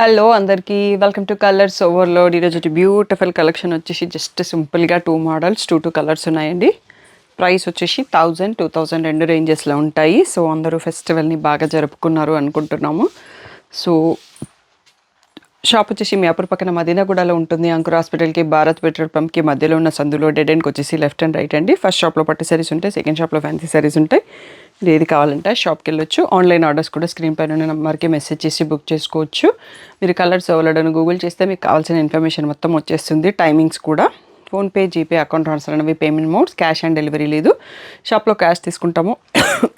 Hello అందరికీ welcome to colours overload. ఈరోజు beautiful collection వచ్చేసి జస్ట్ సింపుల్గా 2 మోడల్స్ 2 కలర్స్ ఉన్నాయండి. ప్రైస్ వచ్చేసి 1000-2000 రెండు రేంజెస్లో ఉంటాయి. సో అందరూ ఫెస్టివల్ని బాగా జరుపుకున్నారు అనుకుంటున్నాము. సో షాప్ వచ్చేసి మీ అప్పటి పక్కన మదీనాగూడలో ఉంటుంది. అంకుర్ హాస్పిటల్కి భారత్ పెట్రోల్ పంప్కి మధ్యలో ఉన్న సందులో డెడ్ ఎండ్కి వచ్చేసి లెఫ్ట్ అండ్ రైట్ అండి. ఫస్ట్ షాప్లో పట్టు సారీస్ ఉంటాయి, సెకండ్ షాప్లో ఫ్యాన్సీ సారీస్ ఉంటాయి. ఏది కావాలంటే షాప్కి వెళ్ళొచ్చు. ఆన్లైన్ ఆర్డర్స్ కూడా స్క్రీన్ పైన ఉన్న నెంబర్కి మెసేజ్ చేసి బుక్ చేసుకోవచ్చు. మీరు కలర్స్ అవలడని గూగుల్ చేస్తే మీకు కావాల్సిన ఇన్ఫర్మేషన్ మొత్తం వచ్చేస్తుంది. టైమింగ్స్ కూడా ఫోన్పే, జీపే, అకౌంట్ ట్రాన్స్ఫర్ అనేవి payment modes. Cash on delivery లేదు. షాప్లో క్యాష్ తీసుకుంటాము,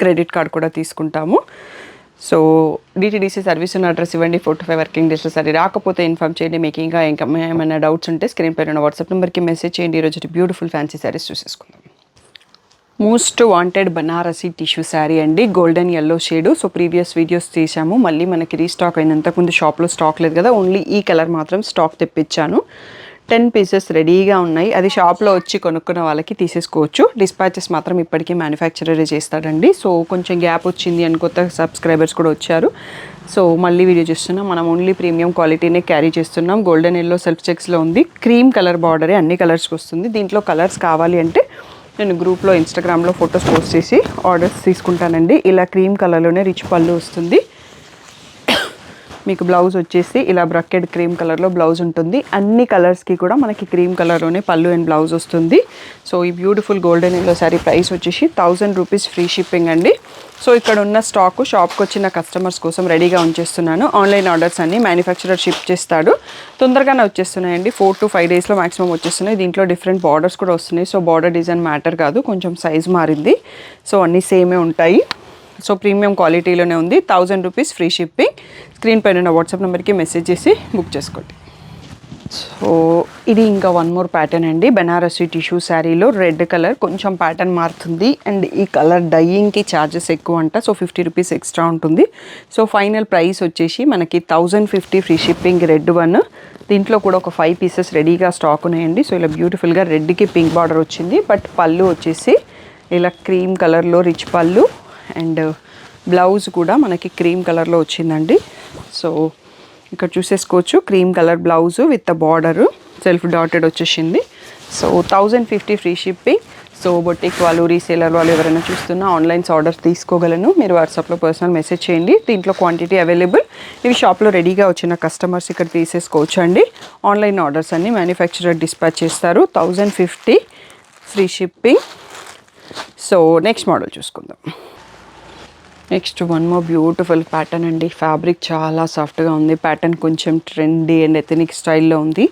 క్రెడిట్ కార్డ్ కూడా తీసుకుంటాము. సో డిటీడీసీ సర్వీస్ ఉన్న అడ్రస్ ఇవ్వండి. 4-5 వర్కింగ్ డేస్లో సరే రాకపోతే ఇన్ఫామ్ చేయండి. మీకు ఇంకా ఏమైనా డౌట్స్ ఉంటే స్క్రీన్ పైన ఉన్న వాట్సాప్ నెంబర్కి మెసేజ్ చేయండి. ఈరోజు బ్యూటిఫుల్ ఫ్యాన్సీ శారీస్ చూసేసుకుందాం. Most wanted Banarasi tissue sari అండి, golden yellow shade. So previous videos తీసాము, మళ్ళీ మనకి రీస్టాక్ అయినంతకుముందు షాప్లో స్టాక్ లేదు కదా, ఓన్లీ ఈ కలర్ మాత్రం స్టాక్ తెప్పించాను. 10 పీసెస్ రెడీగా ఉన్నాయి. అది షాప్లో వచ్చి కొనుక్కున్న వాళ్ళకి తీసేసుకోవచ్చు. డిస్పాచెస్ మాత్రం ఇప్పటికీ మ్యానుఫ్యాక్చరరే చేస్తాడండి. సో కొంచెం గ్యాప్ వచ్చింది అని కొత్త సబ్స్క్రైబర్స్ కూడా వచ్చారు. సో మళ్ళీ వీడియో చేస్తున్నాం. మనం ఓన్లీ ప్రీమియం క్వాలిటీనే క్యారీ చేస్తున్నాం. గోల్డెన్ ఎల్లో సెల్ఫ్ చెక్స్లో ఉంది. క్రీమ్ కలర్ బార్డరే అన్ని కలర్స్కి వస్తుంది. దీంట్లో కలర్స్ కావాలి అంటే నేను గ్రూప్లో ఇన్స్టాగ్రామ్లో ఫొటోస్ పోస్ట్ చేసి ఆర్డర్స్ తీసుకుంటానండి. ఇలా క్రీమ్ కలర్లోనే రిచ్ పళ్ళు వస్తుంది. మీకు బ్లౌజ్ వచ్చేసి ఇలా బ్రకెడ్ క్రీమ్ కలర్లో బ్లౌజ్ ఉంటుంది. అన్ని కలర్స్కి కూడా మనకి క్రీమ్ కలర్లోనే పళ్ళు అండ్ బ్లౌజ్ వస్తుంది. సో ఈ beautiful golden yellow sari price వచ్చేసి 1000 రూపీస్ ఫ్రీ షిప్పింగ్ అండి. సో ఇక్కడ ఉన్న స్టాకు షాప్కి వచ్చిన కస్టమర్స్ కోసం రెడీగా ఉంచేస్తున్నాను. ఆన్లైన్ ఆర్డర్స్ అన్ని మ్యానుఫ్యాక్చరర్ షిప్ చేస్తాడు. తొందరగానే వచ్చేస్తున్నాయండి. 4-5 డేస్లో మాక్సిమం వచ్చేస్తున్నాయి. దీంట్లో డిఫరెంట్ బార్డర్స్ కూడా వస్తున్నాయి. సో బార్డర్ డిజైన్ మ్యాటర్ కాదు, కొంచెం సైజ్ మారింది. సో అన్నీ సేమే ఉంటాయి. సో ప్రీమియం క్వాలిటీలోనే ఉంది. 1000 రూపీస్ ఫ్రీ షిప్పింగ్. స్క్రీన్ పైన ఉన్న వాట్సాప్ నెంబర్కి మెసేజ్ చేసి బుక్ చేసుకోండి. సో ఇది ఇంకా 1 మోర్ ప్యాటర్న్ అండి. బనారసీ టిష్యూ శారీలో రెడ్ కలర్ కొంచెం ప్యాటర్న్ మారుతుంది. అండ్ ఈ కలర్ డైయింగ్కి ఛార్జెస్ ఎక్కువ అంట. సో 50 రూపీస్ ఎక్స్ట్రా ఉంటుంది. సో ఫైనల్ ప్రైస్ వచ్చేసి మనకి 1050 ఫ్రీ షిప్పింగ్. Red one. దీంట్లో కూడా ఒక 5 పీసెస్ రెడీగా స్టాక్ ఉన్నాయండి. సో ఇలా బ్యూటిఫుల్గా రెడ్కి పింక్ బార్డర్ వచ్చింది. బట్ పళ్ళు వచ్చేసి ఇలా క్రీమ్ కలర్లో రిచ్ పళ్ళు అండ్ బ్లౌజ్ కూడా మనకి క్రీమ్ కలర్లో వచ్చిందండి. సో ఇక్కడ చూసేసుకోవచ్చు, cream colour blouse with border self dotted వచ్చేసింది. So 1050 free shipping. So boutique వాళ్ళు, రీసేలర్ వాళ్ళు ఎవరైనా చూస్తున్నా ఆన్లైన్స్ ఆర్డర్ తీసుకోగలను. మీరు వాట్సాప్లో పర్సనల్ మెసేజ్ చేయండి. దీంట్లో క్వాంటిటీ అవైలబుల్. ఇవి షాప్లో రెడీగా వచ్చిన కస్టమర్స్ ఇక్కడ తీసేసుకోవచ్చు అండి. ఆన్లైన్ ఆర్డర్స్ అన్ని మ్యానుఫ్యాక్చరర్ డిస్పాచ్ చేస్తారు. 1050 free shipping. So next model చూసుకుందాం. నెక్స్ట్ 1 మోర్ బ్యూటిఫుల్ ప్యాటర్న్ అండి. ఫ్యాబ్రిక్ చాలా సాఫ్ట్గా ఉంది. ప్యాటర్న్ కొంచెం ట్రెండీ అండ్ ఎథనిక్ స్టైల్లో ఉంది.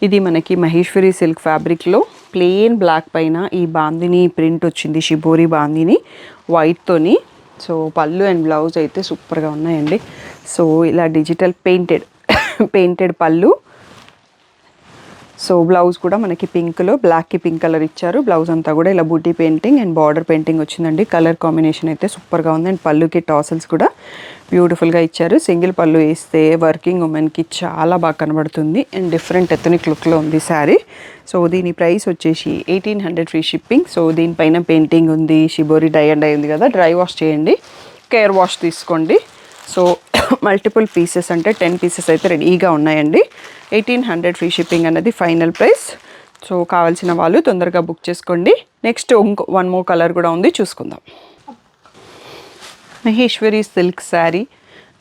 ఇది మనకి మహేశ్వరి సిల్క్ ఫ్యాబ్రిక్లో ప్లెయిన్ బ్లాక్ పైన ఈ బాందిని ప్రింట్ వచ్చింది. షిబోరి బాందిని వైట్తోని. సో పళ్ళు అండ్ బ్లౌజ్ అయితే సూపర్గా ఉన్నాయండి. సో ఇలా డిజిటల్ పెయింటెడ్ పళ్ళు. సో బ్లౌజ్ కూడా మనకి పింక్లో బ్లాక్కి పింక్ కలర్ ఇచ్చారు. బ్లౌజ్ అంతా కూడా ఇలా బూటీ పెయింటింగ్ అండ్ బార్డర్ పెయింటింగ్ వచ్చిందండి. కలర్ కాంబినేషన్ అయితే సూపర్గా ఉంది. అండ్ పళ్ళుకి టాసల్స్ కూడా బ్యూటిఫుల్గా ఇచ్చారు. సింగిల్ పళ్ళు వేస్తే వర్కింగ్ ఉమెన్కి చాలా బాగా కనబడుతుంది. అండ్ డిఫరెంట్ ఎథనిక్ లుక్లో ఉంది శారీ. సో దీని ప్రైస్ వచ్చేసి 1800 ఫ్రీ షిప్పింగ్. సో దీనిపైన పెయింటింగ్ ఉంది. షిబోరి డై అండ్ డై ఉంది కదా, డ్రై వాష్ చేయండి, కేర్ వాష్ తీసుకోండి. సో మల్టిపుల్ పీసెస్ అంటే 10 పీసెస్ అయితే రెడీగా ఉన్నాయండి. 1800 ఫ్రీ షిప్పింగ్ అన్నది ఫైనల్ ప్రైస్. సో కావాల్సిన వాళ్ళు తొందరగా బుక్ చేసుకోండి. నెక్స్ట్ 1 మోర్ కలర్ కూడా ఉంది, చూసుకుందాం. Maheshwari silk sari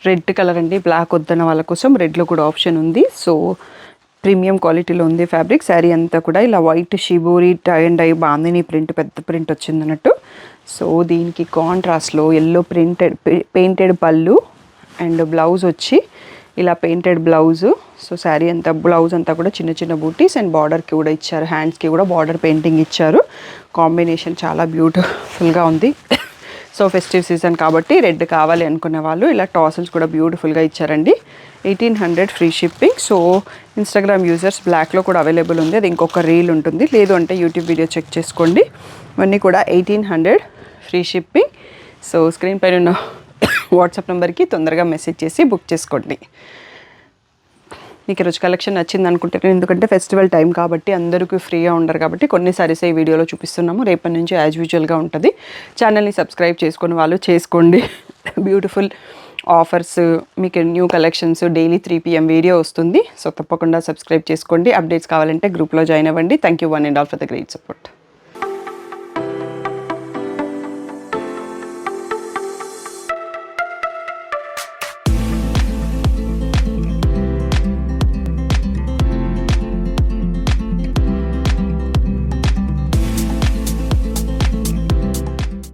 red colour అండి. బ్లాక్ వద్దన్న వాళ్ళ కోసం రెడ్లో కూడా ఆప్షన్ ఉంది. సో ప్రీమియం క్వాలిటీలో ఉంది ఫ్యాబ్రిక్. శారీ అంతా కూడా ఇలా white shibori tie and dye bandhani print, పెద్ద ప్రింట్ వచ్చింది అన్నట్టు. సో దీనికి కాంట్రాస్ట్లో yellow painted pallu and blouse వచ్చి ఇలా పెయింటెడ్ బ్లౌజు. సో శారీ అంతా బ్లౌజ్ అంతా కూడా చిన్న చిన్న బూటీస్ అండ్ బార్డర్కి కూడా ఇచ్చారు. హ్యాండ్స్కి కూడా బార్డర్ పెయింటింగ్ ఇచ్చారు. కాంబినేషన్ చాలా బ్యూటిఫుల్గా ఉంది. సో ఫెస్టివ్ సీజన్ కాబట్టి రెడ్ కావాలి అనుకునే వాళ్ళు ఇలా టాసల్స్ కూడా బ్యూటిఫుల్గా ఇచ్చారండి. 1800 free shipping. So Instagram users బ్లాక్లో కూడా అవైలబుల్ ఉంది. అది ఇంకొక రీల్ ఉంటుంది. లేదు అంటే యూట్యూబ్ వీడియో చెక్ చేసుకోండి. ఇవన్నీ కూడా 1800 ఫ్రీ షిప్పింగ్. సో స్క్రీన్ పైన ఉన్న వాట్సాప్ నెంబర్కి తొందరగా మెసేజ్ చేసి బుక్ చేసుకోండి. మీకు ఈరోజు కలెక్షన్ నచ్చింది అనుకుంటున్నాను. ఎందుకంటే ఫెస్టివల్ టైం కాబట్టి అందరికీ ఫ్రీగా ఉండరు కాబట్టి కొన్ని సారీస్ ఈ వీడియోలో చూపిస్తున్నాము. రేపటి నుంచి యాజ్ యూజువల్గా ఉంటుంది. ఛానల్ని సబ్స్క్రైబ్ చేసుకుని వాళ్ళు చేసుకోండి. బ్యూటిఫుల్ ఆఫర్స్, మీకు new collections daily 3 PM video వస్తుంది. సో తప్పకుండా సబ్స్క్రైబ్ చేసుకోండి. అప్డేట్స్ కావాలంటే గ్రూప్లో జాయిన్ అవ్వండి. Thank you one and all for the great support.